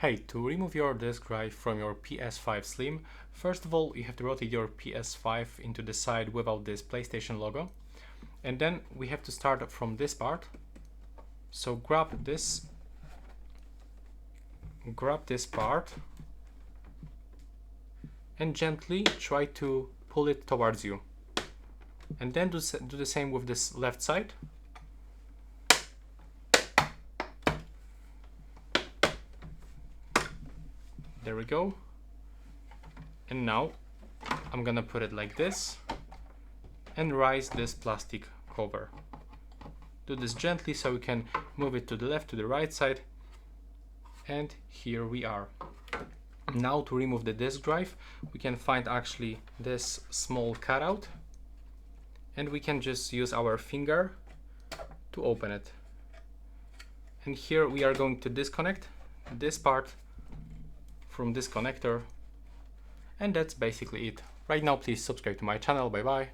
Hey, to remove your disk drive from your PS5 Slim, first of all you have to rotate your PS5 into the side without this PlayStation logo. And then we have to start from this part. So grab this part and gently try to pull it towards you. And then do the same with this left side. There we go. And now I'm gonna put it like this and raise this plastic cover. Do this gently so we can move it to the left, to the right side. And here we are. Now to remove the disk drive, we can find actually this small cutout and we can just use our finger to open it. And here we are going to disconnect this part from this connector, and that's basically it. Right now, please subscribe to my channel. Bye bye.